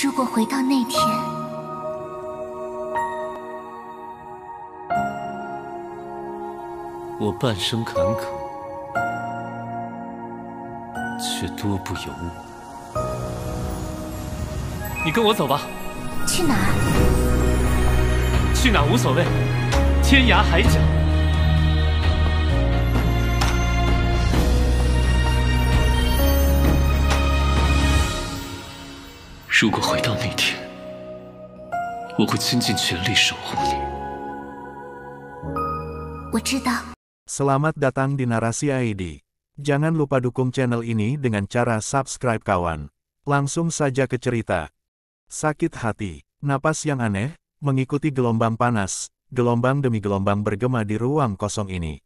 如果回到那天， 我半生坎坷，却多不由我。你跟我走吧。去哪儿？去哪无所谓，天涯海角。如果回到那天，我会倾尽全力守护你。我知道。 Selamat datang di Narasi ID. Jangan lupa dukung channel ini dengan cara subscribe kawan. Langsung saja ke cerita. Sakit hati, napas yang aneh, mengikuti gelombang panas, gelombang demi gelombang bergema di ruang kosong ini.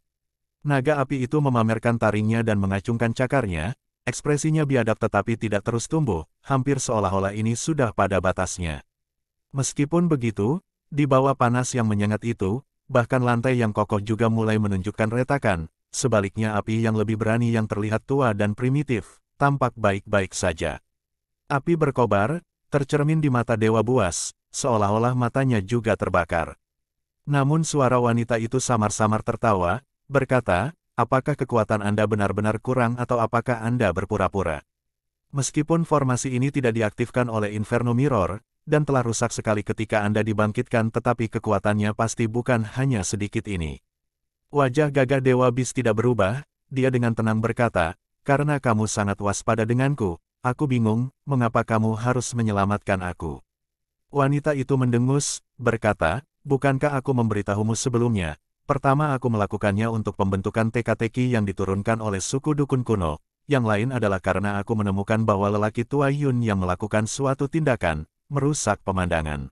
Naga api itu memamerkan taringnya dan mengacungkan cakarnya, ekspresinya biadab tetapi tidak terus tumbuh, hampir seolah-olah ini sudah pada batasnya. Meskipun begitu, di bawah panas yang menyengat itu, bahkan lantai yang kokoh juga mulai menunjukkan retakan, sebaliknya api yang lebih berani yang terlihat tua dan primitif, tampak baik-baik saja. Api berkobar, tercermin di mata Dewa Buas, seolah-olah matanya juga terbakar. Namun suara wanita itu samar-samar tertawa, berkata, apakah kekuatan Anda benar-benar kurang atau apakah Anda berpura-pura? Meskipun formasi ini tidak diaktifkan oleh Inferno Mirror, dan telah rusak sekali ketika Anda dibangkitkan tetapi kekuatannya pasti bukan hanya sedikit ini. Wajah gagah Dewa Bis tidak berubah, dia dengan tenang berkata, karena kamu sangat waspada denganku, aku bingung, mengapa kamu harus menyelamatkan aku. Wanita itu mendengus, berkata, bukankah aku memberitahumu sebelumnya, pertama aku melakukannya untuk pembentukan teka-teki yang diturunkan oleh suku dukun kuno, yang lain adalah karena aku menemukan bahwa lelaki tua Yun yang melakukan suatu tindakan, merusak pemandangan.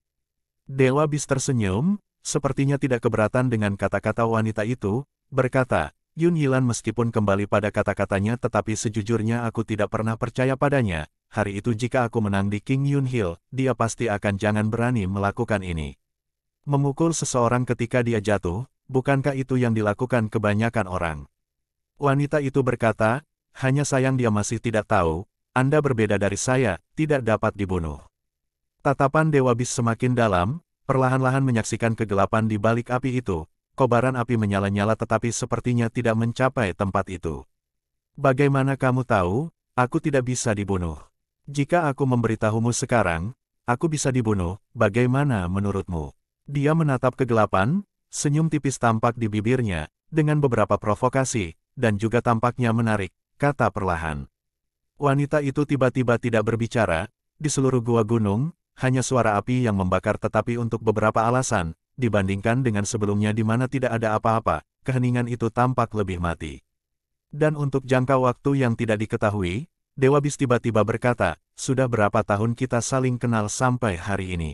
Dewa Bis tersenyum, sepertinya tidak keberatan dengan kata-kata wanita itu, berkata, Yun Yilan meskipun kembali pada kata-katanya tetapi sejujurnya aku tidak pernah percaya padanya, hari itu jika aku menang di King Yun Hill, dia pasti akan jangan berani melakukan ini. Memukul seseorang ketika dia jatuh, bukankah itu yang dilakukan kebanyakan orang? Wanita itu berkata, hanya sayang dia masih tidak tahu, Anda berbeda dari saya, tidak dapat dibunuh. Tatapan Dewa Bis semakin dalam, perlahan-lahan menyaksikan kegelapan di balik api itu, kobaran api menyala-nyala tetapi sepertinya tidak mencapai tempat itu. Bagaimana kamu tahu, aku tidak bisa dibunuh? Jika aku memberitahumu sekarang, aku bisa dibunuh, bagaimana menurutmu? Dia menatap kegelapan, senyum tipis tampak di bibirnya, dengan beberapa provokasi, dan juga tampaknya menarik, kata perlahan. Wanita itu tiba-tiba tidak berbicara, di seluruh gua gunung, hanya suara api yang membakar tetapi untuk beberapa alasan, dibandingkan dengan sebelumnya di mana tidak ada apa-apa, keheningan itu tampak lebih mati. Dan untuk jangka waktu yang tidak diketahui, Dewa Bis tiba-tiba berkata, sudah berapa tahun kita saling kenal sampai hari ini?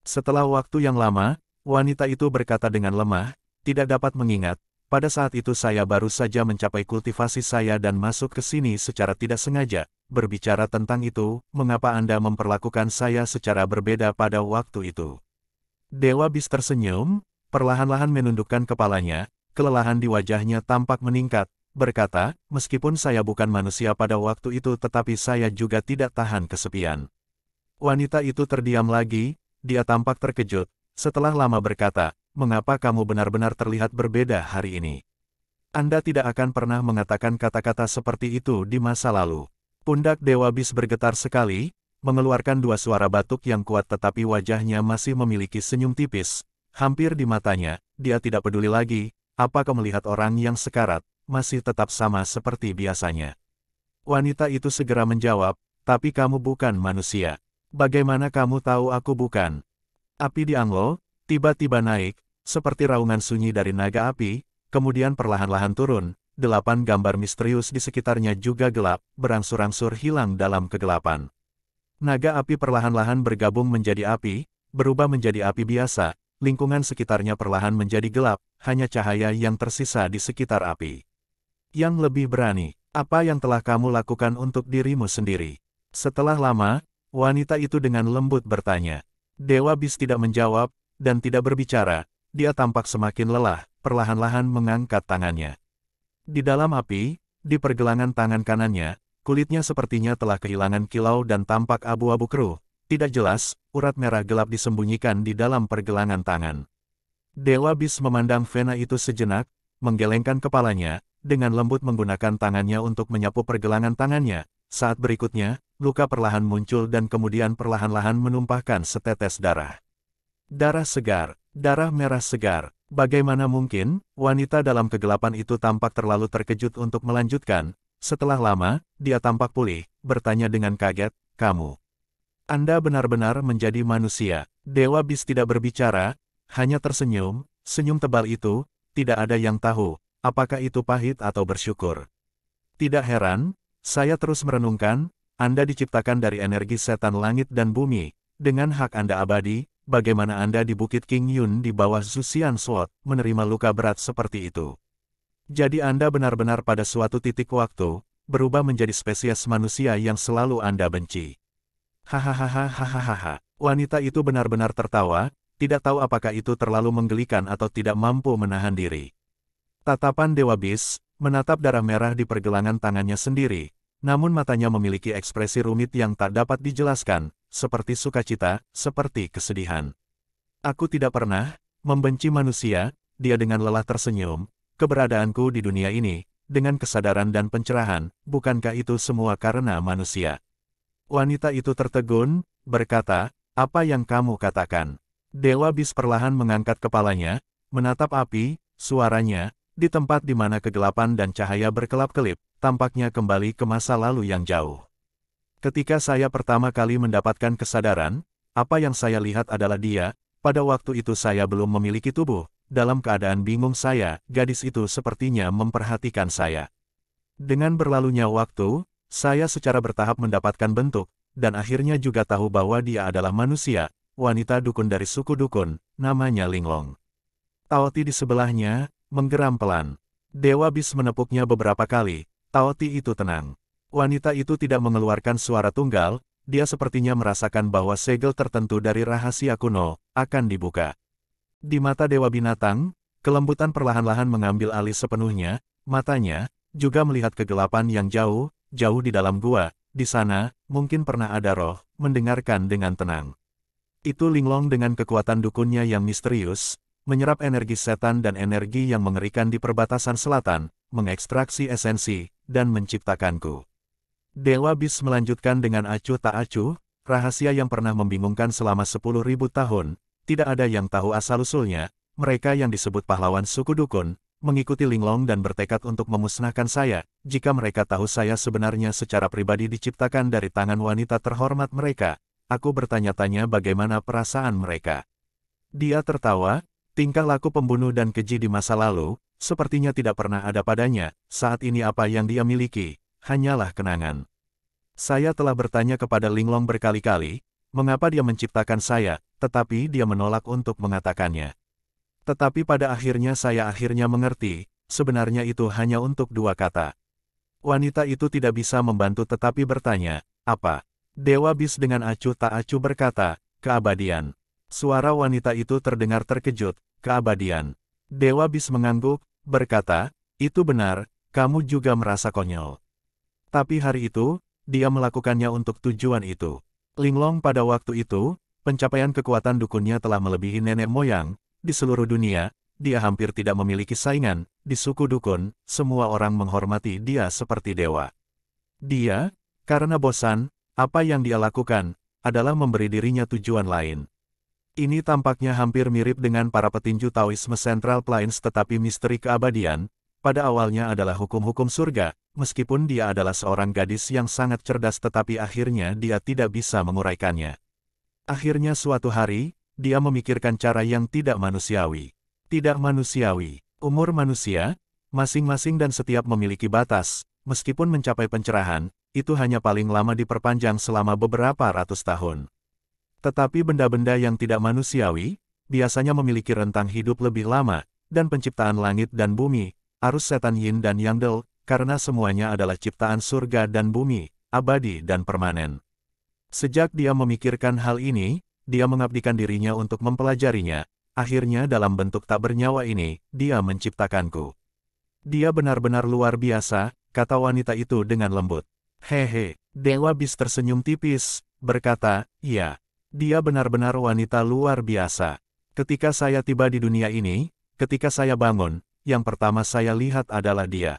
Setelah waktu yang lama, wanita itu berkata dengan lemah, tidak dapat mengingat, pada saat itu saya baru saja mencapai kultivasi saya dan masuk ke sini secara tidak sengaja. Berbicara tentang itu, mengapa Anda memperlakukan saya secara berbeda pada waktu itu? Dewa Bis tersenyum, perlahan-lahan menundukkan kepalanya, kelelahan di wajahnya tampak meningkat, berkata, meskipun saya bukan manusia pada waktu itu tetapi saya juga tidak tahan kesepian. Wanita itu terdiam lagi, dia tampak terkejut, setelah lama berkata, mengapa kamu benar-benar terlihat berbeda hari ini? Anda tidak akan pernah mengatakan kata-kata seperti itu di masa lalu. Pundak Dewa Bis bergetar sekali, mengeluarkan dua suara batuk yang kuat tetapi wajahnya masih memiliki senyum tipis, hampir di matanya, dia tidak peduli lagi, apakah melihat orang yang sekarat, masih tetap sama seperti biasanya. Wanita itu segera menjawab, tapi kamu bukan manusia. Bagaimana kamu tahu aku bukan? Api di Anglo, tiba-tiba naik, seperti raungan sunyi dari naga api, kemudian perlahan-lahan turun. 8 gambar misterius di sekitarnya juga gelap, berangsur-angsur hilang dalam kegelapan. Naga api perlahan-lahan bergabung menjadi api, berubah menjadi api biasa, lingkungan sekitarnya perlahan menjadi gelap, hanya cahaya yang tersisa di sekitar api. Yang lebih berani, apa yang telah kamu lakukan untuk dirimu sendiri? Setelah lama, wanita itu dengan lembut bertanya. Dewa Bis tidak menjawab, dan tidak berbicara, dia tampak semakin lelah, perlahan-lahan mengangkat tangannya. Di dalam api, di pergelangan tangan kanannya, kulitnya sepertinya telah kehilangan kilau dan tampak abu-abu keruh, Tidak jelas, urat merah gelap disembunyikan di dalam pergelangan tangan. Dewa Bis memandang vena itu sejenak, menggelengkan kepalanya, dengan lembut menggunakan tangannya untuk menyapu pergelangan tangannya. Saat berikutnya, luka perlahan muncul dan kemudian perlahan-lahan menumpahkan setetes darah. Darah segar, darah merah segar. Bagaimana mungkin, wanita dalam kegelapan itu tampak terlalu terkejut untuk melanjutkan. Setelah lama, dia tampak pulih, bertanya dengan kaget, "Kamu? Anda benar-benar menjadi manusia?" Dewa Bis tidak berbicara, hanya tersenyum. Senyum tebal itu, tidak ada yang tahu, apakah itu pahit atau bersyukur. Tidak heran, saya terus merenungkan, Anda diciptakan dari energi setan langit dan bumi, dengan hak Anda abadi. Bagaimana Anda di Bukit King Yun di bawah Zuxian Sword, menerima luka berat seperti itu? Jadi Anda benar-benar pada suatu titik waktu, berubah menjadi spesies manusia yang selalu Anda benci. Hahaha. Wanita itu benar-benar tertawa, tidak tahu apakah itu terlalu menggelikan atau tidak mampu menahan diri. Tatapan Dewa Bis, menatap darah merah di pergelangan tangannya sendiri, namun matanya memiliki ekspresi rumit yang tak dapat dijelaskan, seperti sukacita, seperti kesedihan. "Aku tidak pernah membenci manusia," dia dengan lelah tersenyum, "keberadaanku di dunia ini, dengan kesadaran dan pencerahan, bukankah itu semua karena manusia?" Wanita itu tertegun, berkata, "Apa yang kamu katakan?" Dewa Bis perlahan mengangkat kepalanya, menatap api, suaranya, di tempat di mana kegelapan dan cahaya berkelap-kelip, tampaknya kembali ke masa lalu yang jauh. "Ketika saya pertama kali mendapatkan kesadaran, apa yang saya lihat adalah dia. Pada waktu itu saya belum memiliki tubuh. Dalam keadaan bingung saya, gadis itu sepertinya memperhatikan saya. Dengan berlalunya waktu, saya secara bertahap mendapatkan bentuk, dan akhirnya juga tahu bahwa dia adalah manusia, wanita dukun dari suku dukun, namanya Linglong." Taoti di sebelahnya, menggeram pelan. Dewa Bis menepuknya beberapa kali, Taoti itu tenang. Wanita itu tidak mengeluarkan suara tunggal, dia sepertinya merasakan bahwa segel tertentu dari rahasia kuno akan dibuka. Di mata Dewa Binatang, kelembutan perlahan-lahan mengambil alih sepenuhnya, matanya juga melihat kegelapan yang jauh, jauh di dalam gua. Di sana, mungkin pernah ada roh, mendengarkan dengan tenang. Itu Linglong dengan kekuatan dukunnya yang misterius, menyerap energi setan dan energi yang mengerikan di perbatasan selatan, mengekstraksi esensi, dan menciptakanku. Dewa Bis melanjutkan dengan acuh tak acuh, rahasia yang pernah membingungkan selama 10.000 tahun, tidak ada yang tahu asal-usulnya, mereka yang disebut pahlawan suku dukun, mengikuti Linglong dan bertekad untuk memusnahkan saya, jika mereka tahu saya sebenarnya secara pribadi diciptakan dari tangan wanita terhormat mereka. Aku bertanya-tanya bagaimana perasaan mereka. Dia tertawa, tingkah laku pembunuh dan keji di masa lalu, sepertinya tidak pernah ada padanya, saat ini apa yang dia miliki, hanyalah kenangan. Saya telah bertanya kepada Linglong berkali-kali, mengapa dia menciptakan saya, tetapi dia menolak untuk mengatakannya. Tetapi pada akhirnya saya mengerti, sebenarnya itu hanya untuk dua kata. Wanita itu tidak bisa membantu tetapi bertanya, "Apa?" Dewa Bis dengan acuh tak acuh berkata, "Keabadian." Suara wanita itu terdengar terkejut, "Keabadian." Dewa Bis mengangguk, berkata, "Itu benar, kamu juga merasa konyol. Tapi hari itu, dia melakukannya untuk tujuan itu." Linglong pada waktu itu, pencapaian kekuatan dukunnya telah melebihi nenek moyang, di seluruh dunia, dia hampir tidak memiliki saingan, di suku dukun, semua orang menghormati dia seperti dewa. Dia, karena bosan, apa yang dia lakukan, adalah memberi dirinya tujuan lain. Ini tampaknya hampir mirip dengan para petinju Taoisme Central Plains tetapi misteri keabadian, pada awalnya adalah hukum-hukum surga, meskipun dia adalah seorang gadis yang sangat cerdas tetapi akhirnya dia tidak bisa menguraikannya. Akhirnya suatu hari, dia memikirkan cara yang tidak manusiawi. Tidak manusiawi. Umur manusia, masing-masing dan setiap memiliki batas, meskipun mencapai pencerahan, itu hanya paling lama diperpanjang selama beberapa ratus tahun. Tetapi benda-benda yang tidak manusiawi, biasanya memiliki rentang hidup lebih lama, dan penciptaan langit dan bumi, arus setan yin dan yang-del, karena semuanya adalah ciptaan surga dan bumi, abadi dan permanen. Sejak dia memikirkan hal ini, dia mengabdikan dirinya untuk mempelajarinya, akhirnya dalam bentuk tak bernyawa ini, dia menciptakanku. Dia benar-benar luar biasa, kata wanita itu dengan lembut. Hehe, Dewa Bis tersenyum tipis, berkata, "Iya, Dia benar-benar wanita luar biasa. Ketika saya tiba di dunia ini, ketika saya bangun, yang pertama saya lihat adalah dia.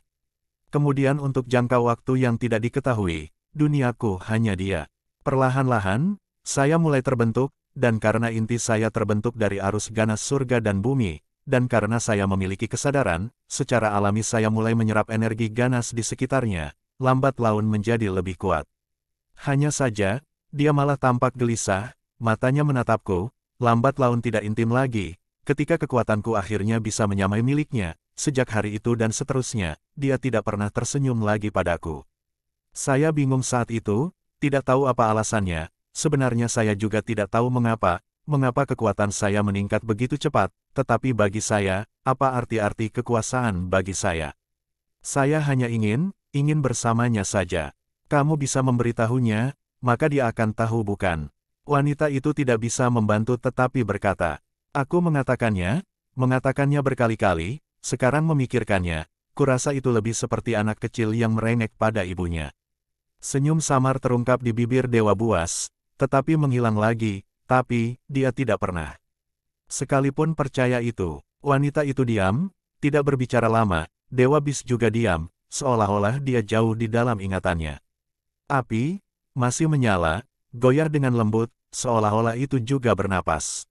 Kemudian untuk jangka waktu yang tidak diketahui, duniaku hanya dia. Perlahan-lahan, saya mulai terbentuk, dan karena inti saya terbentuk dari arus ganas surga dan bumi, dan karena saya memiliki kesadaran, secara alami saya mulai menyerap energi ganas di sekitarnya, lambat laun menjadi lebih kuat. Hanya saja, dia malah tampak gelisah, matanya menatapku, lambat laun tidak intim lagi, ketika kekuatanku akhirnya bisa menyamai miliknya, sejak hari itu dan seterusnya, dia tidak pernah tersenyum lagi padaku. Saya bingung saat itu, tidak tahu apa alasannya, sebenarnya saya juga tidak tahu mengapa kekuatan saya meningkat begitu cepat, tetapi bagi saya, apa arti-arti kekuasaan bagi saya? Saya hanya ingin bersamanya saja. Kamu bisa memberitahunya, maka dia akan tahu bukan? Wanita itu tidak bisa membantu tetapi berkata, aku mengatakannya berkali-kali, sekarang memikirkannya, kurasa itu lebih seperti anak kecil yang merengek pada ibunya. Senyum samar terungkap di bibir Dewa Buas, tetapi menghilang lagi, tapi dia tidak pernah. Sekalipun percaya itu, wanita itu diam, tidak berbicara lama, Dewa Bis juga diam, seolah-olah dia jauh di dalam ingatannya. Api masih menyala, goyah dengan lembut, seolah-olah itu juga bernapas.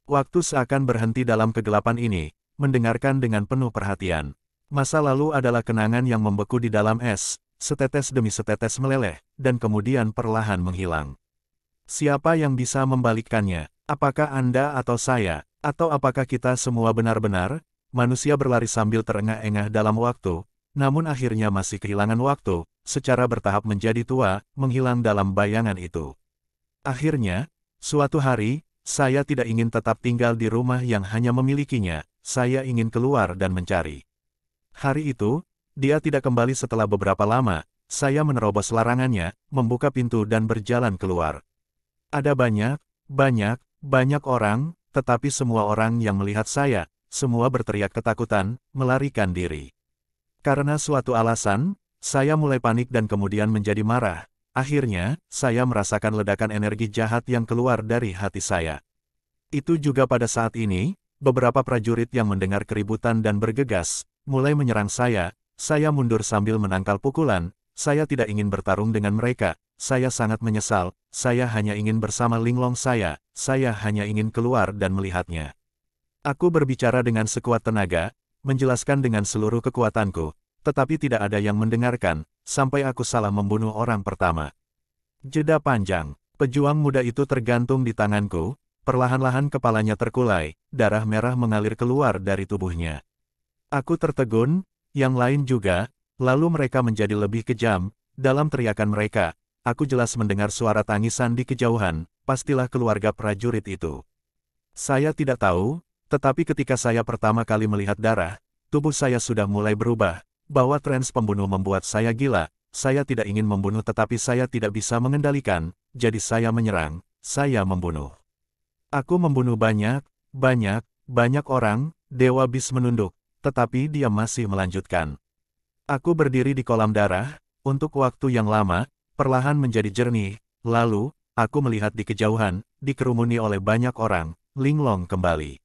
Waktu seakan berhenti dalam kegelapan ini, mendengarkan dengan penuh perhatian. Masa lalu adalah kenangan yang membeku di dalam es, setetes demi setetes meleleh, dan kemudian perlahan menghilang. Siapa yang bisa membalikkannya? Apakah Anda atau saya, atau apakah kita semua benar-benar, manusia berlari sambil terengah-engah dalam waktu, namun akhirnya masih kehilangan waktu, secara bertahap menjadi tua, menghilang dalam bayangan itu. Akhirnya, suatu hari, saya tidak ingin tetap tinggal di rumah yang hanya memilikinya, saya ingin keluar dan mencari. Hari itu, dia tidak kembali setelah beberapa lama, saya menerobos larangannya, membuka pintu dan berjalan keluar. Ada banyak orang, tetapi semua orang yang melihat saya, semua berteriak ketakutan, melarikan diri. Karena suatu alasan, saya mulai panik dan kemudian menjadi marah. Akhirnya, saya merasakan ledakan energi jahat yang keluar dari hati saya. Itu juga pada saat ini, beberapa prajurit yang mendengar keributan dan bergegas, mulai menyerang saya mundur sambil menangkal pukulan, saya tidak ingin bertarung dengan mereka. Saya sangat menyesal, saya hanya ingin bersama linglong saya hanya ingin keluar dan melihatnya. Aku berbicara dengan sekuat tenaga, menjelaskan dengan seluruh kekuatanku, tetapi tidak ada yang mendengarkan, sampai aku salah membunuh orang pertama. Jeda panjang, pejuang muda itu tergantung di tanganku, perlahan-lahan kepalanya terkulai, darah merah mengalir keluar dari tubuhnya. Aku tertegun, yang lain juga, lalu mereka menjadi lebih kejam, dalam teriakan mereka. Aku jelas mendengar suara tangisan di kejauhan, pastilah keluarga prajurit itu. Saya tidak tahu, tetapi ketika saya pertama kali melihat darah, tubuh saya sudah mulai berubah, bahwa trans pembunuh membuat saya gila, saya tidak ingin membunuh tetapi saya tidak bisa mengendalikan, jadi saya menyerang, saya membunuh. Aku membunuh banyak orang, Dewa Bis menunduk, tetapi dia masih melanjutkan. Aku berdiri di kolam darah, untuk waktu yang lama, perlahan menjadi jernih, lalu, aku melihat di kejauhan, dikerumuni oleh banyak orang, linglong kembali.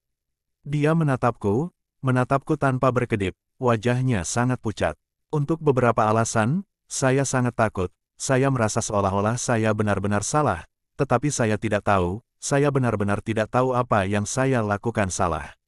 Dia menatapku tanpa berkedip, wajahnya sangat pucat. Untuk beberapa alasan, saya sangat takut, saya merasa seolah-olah saya benar-benar salah, tetapi saya tidak tahu, saya benar-benar tidak tahu apa yang saya lakukan salah.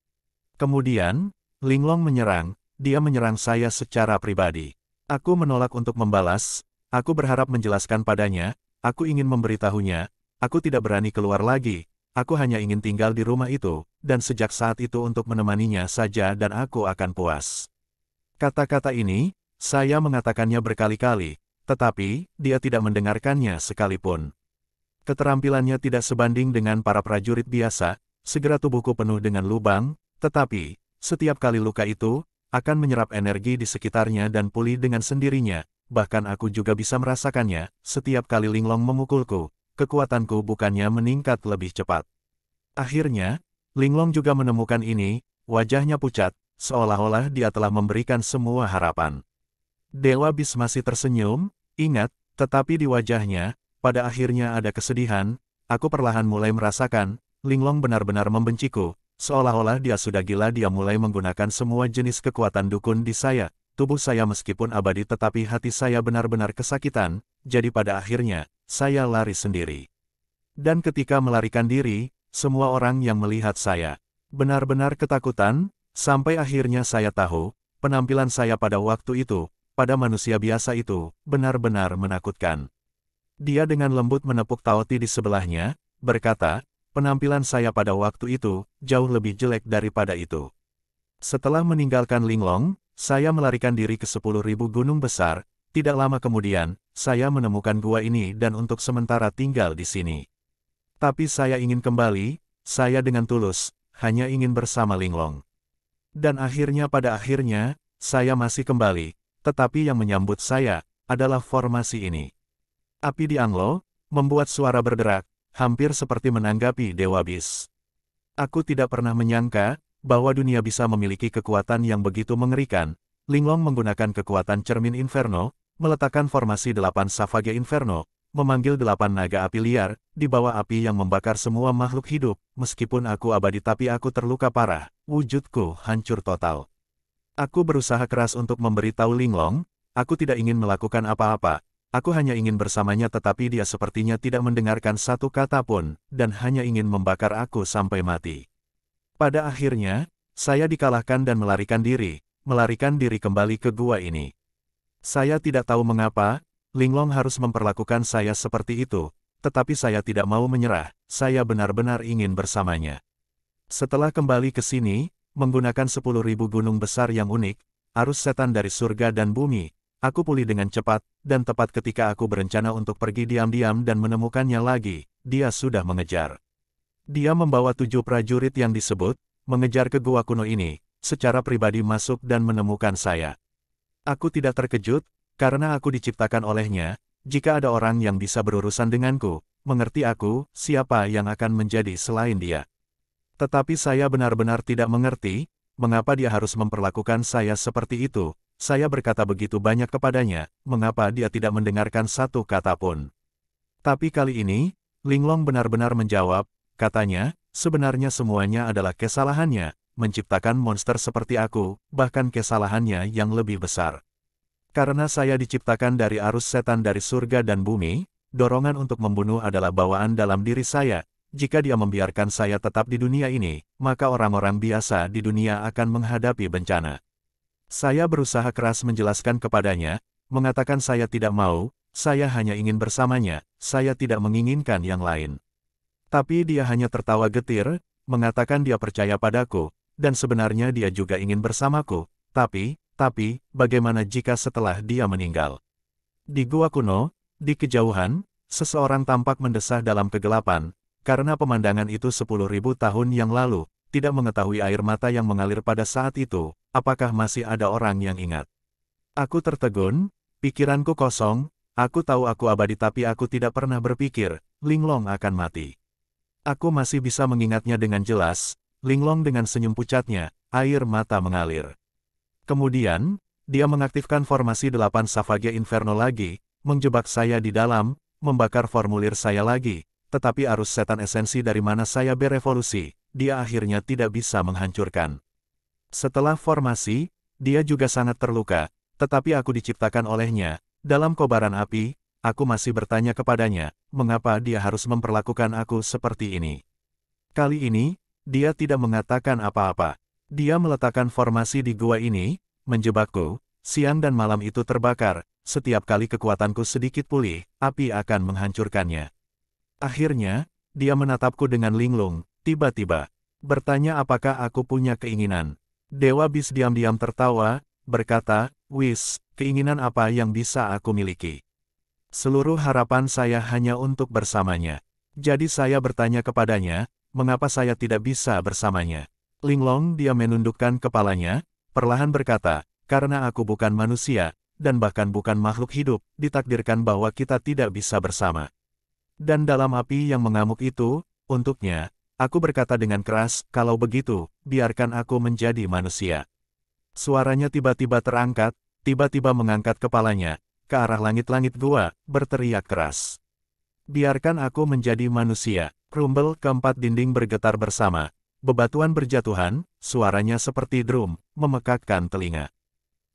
Kemudian, linglong menyerang, dia menyerang saya secara pribadi. Aku menolak untuk membalas. Aku berharap menjelaskan padanya, aku ingin memberitahunya, aku tidak berani keluar lagi, aku hanya ingin tinggal di rumah itu, dan sejak saat itu untuk menemaninya saja dan aku akan puas. Kata-kata ini, saya mengatakannya berkali-kali, tetapi, dia tidak mendengarkannya sekalipun. Keterampilannya tidak sebanding dengan para prajurit biasa, segera tubuhku penuh dengan lubang, tetapi, setiap kali luka itu, akan menyerap energi di sekitarnya dan pulih dengan sendirinya. Bahkan aku juga bisa merasakannya, setiap kali linglong memukulku, kekuatanku bukannya meningkat lebih cepat. Akhirnya, linglong juga menemukan ini, wajahnya pucat, seolah-olah dia telah memberikan semua harapan. Dewa Bis masih tersenyum, ingat, tetapi di wajahnya, pada akhirnya ada kesedihan, aku perlahan mulai merasakan, Linglong benar-benar membenciku, seolah-olah dia sudah gila. Dia mulai menggunakan semua jenis kekuatan dukun di saya. Tubuh saya meskipun abadi tetapi hati saya benar-benar kesakitan, jadi pada akhirnya, saya lari sendiri. Dan ketika melarikan diri, semua orang yang melihat saya benar-benar ketakutan, sampai akhirnya saya tahu, penampilan saya pada waktu itu, pada manusia biasa itu, benar-benar menakutkan. Dia dengan lembut menepuk Taoti di sebelahnya, berkata, penampilan saya pada waktu itu, jauh lebih jelek daripada itu. Setelah meninggalkan Linglong, saya melarikan diri ke 10.000 gunung besar. Tidak lama kemudian, saya menemukan gua ini dan untuk sementara tinggal di sini. Tapi saya ingin kembali, saya dengan tulus, hanya ingin bersama Linglong. Dan akhirnya pada akhirnya, saya masih kembali, tetapi yang menyambut saya, adalah formasi ini. Api di Anglo, membuat suara berderak, hampir seperti menanggapi Dewa Bis. Aku tidak pernah menyangka, bahwa dunia bisa memiliki kekuatan yang begitu mengerikan. Linglong menggunakan kekuatan cermin Inferno, meletakkan formasi 8 Savage Inferno, memanggil 8 naga api liar, di bawah api yang membakar semua makhluk hidup. Meskipun aku abadi tapi aku terluka parah, wujudku hancur total. Aku berusaha keras untuk memberitahu Linglong, aku tidak ingin melakukan apa-apa. Aku hanya ingin bersamanya tetapi dia sepertinya tidak mendengarkan satu kata pun, dan hanya ingin membakar aku sampai mati. Pada akhirnya, saya dikalahkan dan melarikan diri kembali ke gua ini. Saya tidak tahu mengapa, Linglong harus memperlakukan saya seperti itu, tetapi saya tidak mau menyerah, saya benar-benar ingin bersamanya. Setelah kembali ke sini, menggunakan 10.000 gunung besar yang unik, arus setan dari surga dan bumi, aku pulih dengan cepat, dan tepat ketika aku berencana untuk pergi diam-diam dan menemukannya lagi, dia sudah mengejar. Dia membawa 7 prajurit yang disebut, mengejar ke gua kuno ini, secara pribadi masuk dan menemukan saya. Aku tidak terkejut, karena aku diciptakan olehnya, jika ada orang yang bisa berurusan denganku, mengerti aku, siapa yang akan menjadi selain dia. Tetapi saya benar-benar tidak mengerti, mengapa dia harus memperlakukan saya seperti itu. Saya berkata begitu banyak kepadanya, mengapa dia tidak mendengarkan satu kata pun. Tapi kali ini, Linglong benar-benar menjawab, katanya, sebenarnya semuanya adalah kesalahannya, menciptakan monster seperti aku, bahkan kesalahannya yang lebih besar. Karena saya diciptakan dari arus setan dari surga dan bumi, dorongan untuk membunuh adalah bawaan dalam diri saya. Jika dia membiarkan saya tetap di dunia ini, maka orang-orang biasa di dunia akan menghadapi bencana. Saya berusaha keras menjelaskan kepadanya, mengatakan saya tidak mau, saya hanya ingin bersamanya, saya tidak menginginkan yang lain. Tapi dia hanya tertawa getir, mengatakan dia percaya padaku, dan sebenarnya dia juga ingin bersamaku, tapi, bagaimana jika setelah dia meninggal? Di gua kuno, di kejauhan, seseorang tampak mendesah dalam kegelapan, karena pemandangan itu 10.000 tahun yang lalu, tidak mengetahui air mata yang mengalir pada saat itu, apakah masih ada orang yang ingat? Aku tertegun, pikiranku kosong, aku tahu aku abadi tapi aku tidak pernah berpikir, Linglong akan mati. Aku masih bisa mengingatnya dengan jelas, Linglong dengan senyum pucatnya, air mata mengalir. Kemudian, dia mengaktifkan formasi 8 Savage Inferno lagi, menjebak saya di dalam, membakar formulir saya lagi, tetapi arus setan esensi dari mana saya berevolusi, dia akhirnya tidak bisa menghancurkan. Setelah formasi, dia juga sangat terluka, tetapi aku diciptakan olehnya. Dalam kobaran api, aku masih bertanya kepadanya, mengapa dia harus memperlakukan aku seperti ini. Kali ini, dia tidak mengatakan apa-apa. Dia meletakkan formasi di gua ini, menjebakku, siang dan malam itu terbakar, setiap kali kekuatanku sedikit pulih, api akan menghancurkannya. Akhirnya, dia menatapku dengan linglung, tiba-tiba, bertanya apakah aku punya keinginan. Dewa Bis diam-diam tertawa, berkata, wis, keinginan apa yang bisa aku miliki? Seluruh harapan saya hanya untuk bersamanya. Jadi saya bertanya kepadanya, mengapa saya tidak bisa bersamanya? Linglong dia menundukkan kepalanya, perlahan berkata, karena aku bukan manusia, dan bahkan bukan makhluk hidup, ditakdirkan bahwa kita tidak bisa bersama. Dan dalam api yang mengamuk itu, untuknya, aku berkata dengan keras, kalau begitu, biarkan aku menjadi manusia. Suaranya tiba-tiba terangkat, tiba-tiba mengangkat kepalanya, ke arah langit-langit gua, berteriak keras. Biarkan aku menjadi manusia. Rumble keempat dinding bergetar bersama. Bebatuan berjatuhan, suaranya seperti drum, memekakkan telinga.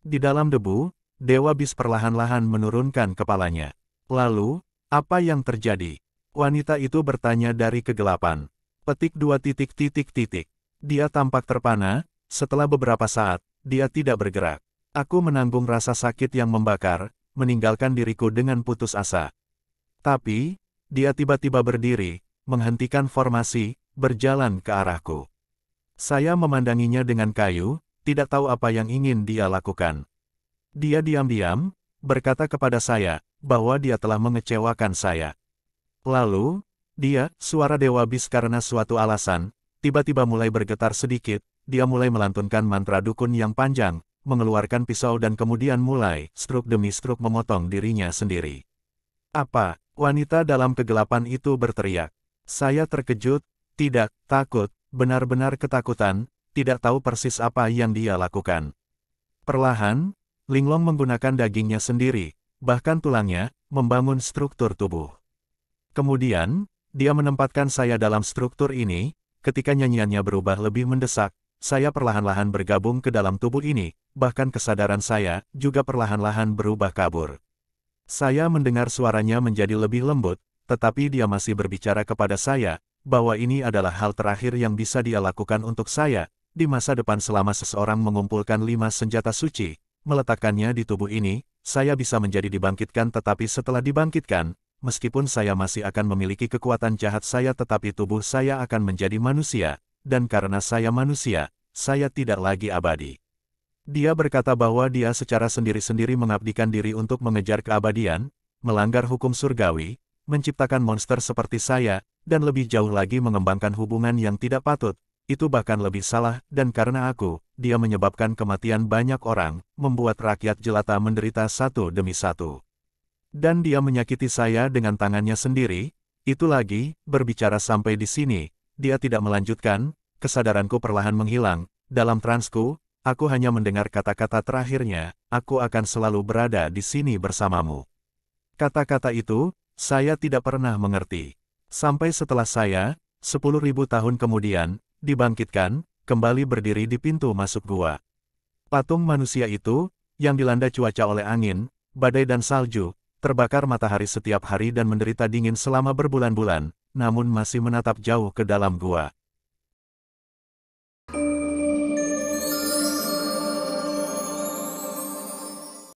Di dalam debu, Dewa Bis perlahan-lahan menurunkan kepalanya. Lalu, apa yang terjadi? Wanita itu bertanya dari kegelapan. Petik 2 titik titik titik. Dia tampak terpana, setelah beberapa saat, dia tidak bergerak. Aku menanggung rasa sakit yang membakar, meninggalkan diriku dengan putus asa. Tapi, dia tiba-tiba berdiri, menghentikan formasi, berjalan ke arahku. Saya memandanginya dengan kayu, tidak tahu apa yang ingin dia lakukan. Dia diam-diam, berkata kepada saya, bahwa dia telah mengecewakan saya. Lalu, dia, suara Dewa Bis karena suatu alasan, tiba-tiba mulai bergetar sedikit, dia mulai melantunkan mantra dukun yang panjang, mengeluarkan pisau dan kemudian mulai, struk demi struk memotong dirinya sendiri. Apa? Wanita dalam kegelapan itu berteriak. Saya terkejut, tidak, takut, benar-benar ketakutan, tidak tahu persis apa yang dia lakukan. Perlahan, Linglong menggunakan dagingnya sendiri, bahkan tulangnya, membangun struktur tubuh. Kemudian, dia menempatkan saya dalam struktur ini, ketika nyanyiannya berubah lebih mendesak, saya perlahan-lahan bergabung ke dalam tubuh ini, bahkan kesadaran saya juga perlahan-lahan berubah kabur. Saya mendengar suaranya menjadi lebih lembut, tetapi dia masih berbicara kepada saya, bahwa ini adalah hal terakhir yang bisa dia lakukan untuk saya, di masa depan selama seseorang mengumpulkan 5 senjata suci, meletakkannya di tubuh ini, saya bisa menjadi dibangkitkan tetapi setelah dibangkitkan, meskipun saya masih akan memiliki kekuatan jahat saya tetapi tubuh saya akan menjadi manusia, dan karena saya manusia, saya tidak lagi abadi. Dia berkata bahwa dia secara sendiri-sendiri mengabdikan diri untuk mengejar keabadian, melanggar hukum surgawi, menciptakan monster seperti saya, dan lebih jauh lagi mengembangkan hubungan yang tidak patut, itu bahkan lebih salah, dan karena aku, dia menyebabkan kematian banyak orang, membuat rakyat jelata menderita satu demi satu. Dan dia menyakiti saya dengan tangannya sendiri, itu lagi, berbicara sampai di sini, dia tidak melanjutkan, kesadaranku perlahan menghilang, dalam transku, aku hanya mendengar kata-kata terakhirnya, aku akan selalu berada di sini bersamamu. Kata-kata itu, saya tidak pernah mengerti. Sampai setelah saya, 10.000 tahun kemudian, dibangkitkan, kembali berdiri di pintu masuk gua. Patung manusia itu, yang dilanda cuaca oleh angin, badai dan salju, terbakar matahari setiap hari dan menderita dingin selama berbulan-bulan, namun masih menatap jauh ke dalam gua.